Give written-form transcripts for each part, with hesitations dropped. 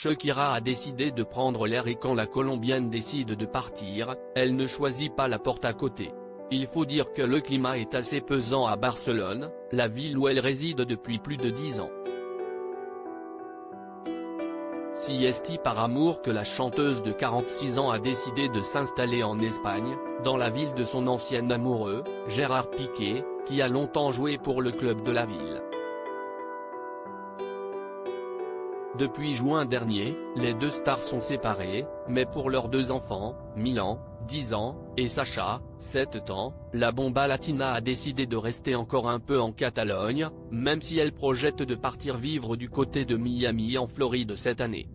Shakira a décidé de prendre l'air et quand la Colombienne décide de partir, elle ne choisit pas la porte à côté. Il faut dire que le climat est assez pesant à Barcelone, la ville où elle réside depuis plus de 10 ans. Si est par amour que la chanteuse de 46 ans a décidé de s'installer en Espagne, dans la ville de son ancien amoureux, Gérard Piqué, qui a longtemps joué pour le club de la ville. Depuis juin dernier, les deux stars sont séparées, mais pour leurs deux enfants, Milan, 10 ans, et Sacha, 7 ans, la bomba latina a décidé de rester encore un peu en Catalogne, même si elle projette de partir vivre du côté de Miami en Floride cette année.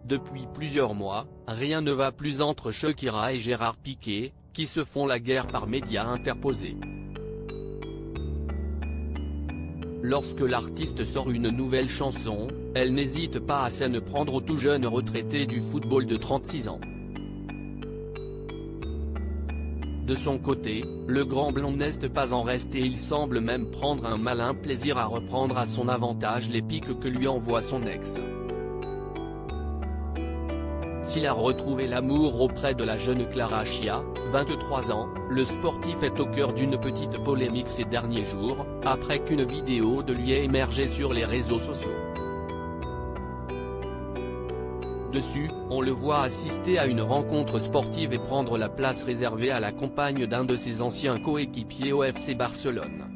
Depuis plusieurs mois, rien ne va plus entre Shakira et Gérard Piqué, qui se font la guerre par médias interposés. Lorsque l'artiste sort une nouvelle chanson, elle n'hésite pas à s'en prendre au tout jeune retraité du football de 36 ans. De son côté, le grand blond n'est pas en reste et il semble même prendre un malin plaisir à reprendre à son avantage les piques que lui envoie son ex. S'il a retrouvé l'amour auprès de la jeune Clara Chia, 23 ans, le sportif est au cœur d'une petite polémique ces derniers jours, après qu'une vidéo de lui ait émergé sur les réseaux sociaux. Dessus, on le voit assister à une rencontre sportive et prendre la place réservée à la compagne d'un de ses anciens coéquipiers au FC Barcelone.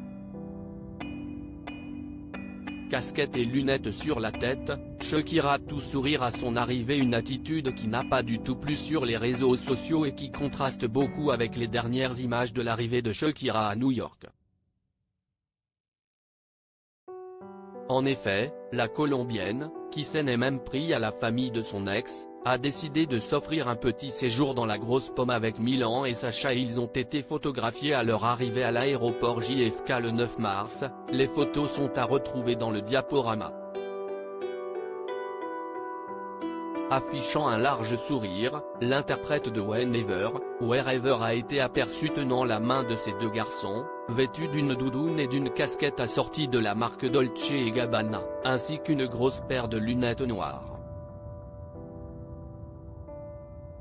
Casquette et lunettes sur la tête, Shakira tout sourire à son arrivée, une attitude qui n'a pas du tout plu sur les réseaux sociaux et qui contraste beaucoup avec les dernières images de l'arrivée de Shakira à New York. En effet, la Colombienne, qui s'en est même pris à la famille de son ex, a décidé de s'offrir un petit séjour dans la grosse pomme avec Milan et Sacha. Ils ont été photographiés à leur arrivée à l'aéroport JFK le 9 mars, les photos sont à retrouver dans le diaporama. Affichant un large sourire, l'interprète de Wherever a été aperçu tenant la main de ses deux garçons, vêtu d'une doudoune et d'une casquette assortie de la marque Dolce & Gabbana, ainsi qu'une grosse paire de lunettes noires.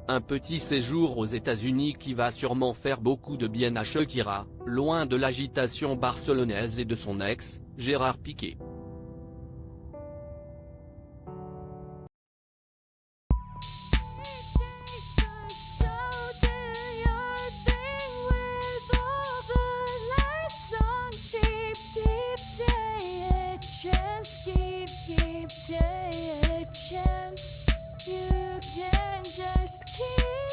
Un petit séjour aux États-Unis qui va sûrement faire beaucoup de bien à Shakira, loin de l'agitation barcelonaise et de son ex, Gérard Piqué. You can just keep